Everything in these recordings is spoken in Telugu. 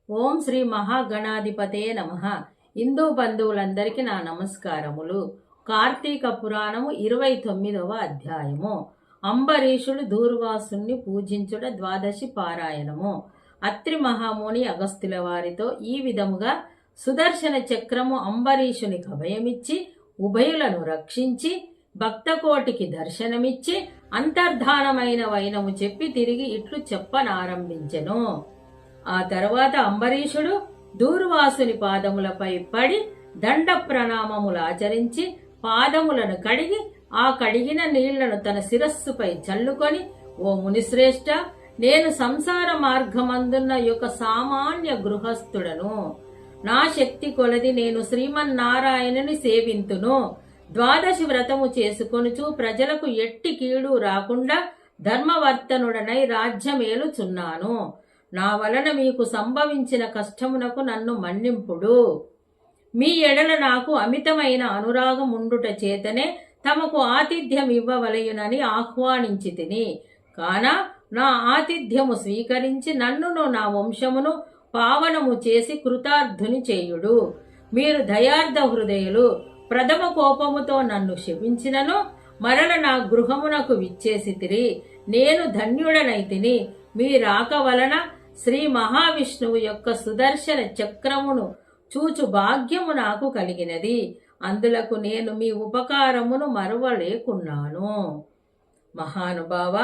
ఓం శ్రీ మహాగణాధిపతే నమః. హిందూ బంధువులందరికీ నా నమస్కారములు. కార్తీక పురాణము 29వ అధ్యాయము. అంబరీషుడు దూర్వాసుని పూజించుట ద్వాదశి పారాయణము. అత్రి మహాముని అగస్త్యుల వారితో ఈ విధముగా సుదర్శన చక్రము అంబరీషునికి అభయమిచ్చి ఉభయులను రక్షించి భక్తకోటికి దర్శనమిచ్చి అంతర్ధానమైన వైనము చెప్పి తిరిగి ఇట్లు చెప్పనారంభించెను. ఆ తర్వాత అంబరీషుడు దూర్వాసుని పాదములపై పడి దండ ప్రణామములు ఆచరించి పాదములను కడిగి ఆ కడిగిన నీళ్లను తన శిరస్సుపై చల్లుకొని, ఓ మునిశ్రేష్ఠ, నేను సంసార మార్గమందున్న యొక్క సామాన్య గృహస్థుడను. నా శక్తి కొలది నేను శ్రీమన్నారాయణుని సేవింతును. ద్వాదశి వ్రతము చేసుకొనుచు ప్రజలకు ఎట్టి కీడు రాకుండా ధర్మవర్తనుడనై రాజ్యమేలుచున్నాను. నా వలన మీకు సంభవించిన కష్టమునకు నన్ను మన్నింపుడు. మీ ఎడల నాకు అమితమైన అనురాగముండుట చేతనే తమకు ఆతిథ్యం ఇవ్వవలయునని ఆహ్వానించి తిని, కాన నా ఆతిథ్యము స్వీకరించి నన్నును నా వంశమును పావనము చేసి కృతార్థుని చేయుడు. మీరు దయార్థ హృదయులు. ప్రథమ కోపముతో నన్ను శపించినను మరల నా గృహమునకు విచ్చేసితిరి. నేను ధన్యుడనైతిని. మీ రాక వలన శ్రీ మహావిష్ణువు యొక్క సుదర్శన చక్రమును చూచు భాగ్యము నాకు కలిగినది. అందులకు నేను మీ ఉపకారమును మరువలేకున్నాను. మహానుభావ,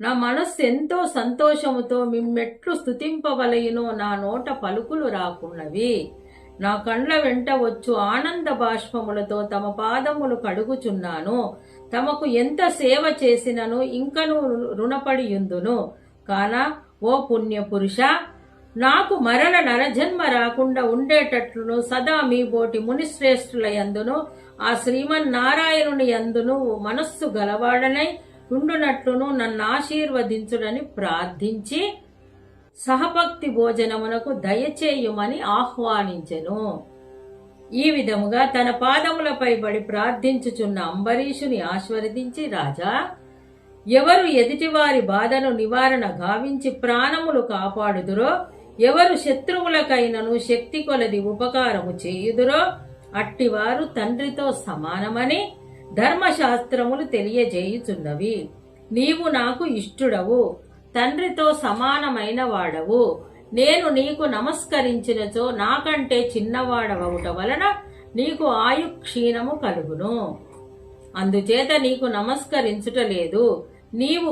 నా మనస్సు ఎంతో సంతోషముతో మిమ్మెట్లు స్తుతింపవలయునో నా నోట పలుకులు రాకున్నవి. నా కండ్ల వెంట వచ్చు ఆనంద బాష్పములతో తమ పాదములు కడుగుచున్నాను. తమకు ఎంత సేవ చేసినను ఇంకను రుణపడియుందును. కాన ఓ పుణ్యపురుష, నాకు మరల నరజన్మ రాకుండా ఉండేటట్లును సదా మీ బోటి మునిశ్రేష్ఠుల యందును ఆ శ్రీమన్నారాయణుని యందును మనస్సు గలవాడనై ఉండునట్లును నన్ను ఆశీర్వదించుడని ప్రార్థించి సహభక్తి భోజనమునకు దయచేయుమని ఆహ్వానించెను. ఈ విధముగా తన పాదములపై పడి ప్రార్థించుచున్న అంబరీషుని ఆశీర్వదించి, రాజా, ఎవరు ఎదుటివారి బాధను నివారణ గావించి ప్రాణములు కాపాడుదురో, ఎవరు శత్రువులకైనను శక్తి కొలది ఉపకారము చేయుదురో అట్టివారు తండ్రితో సమానమని ధర్మశాస్త్రములు తెలియజేయుచున్నవి. నీవు నాకు ఇష్టుడవు, తండ్రితో సమానమైన వాడవు. నేను నీకు నమస్కరించినచో నాకంటే చిన్నవాడవవుట వలన నీకు ఆయు క్షీణము కలుగును. అందుచేత నీకు నమస్కరించుట లేదు. నీవు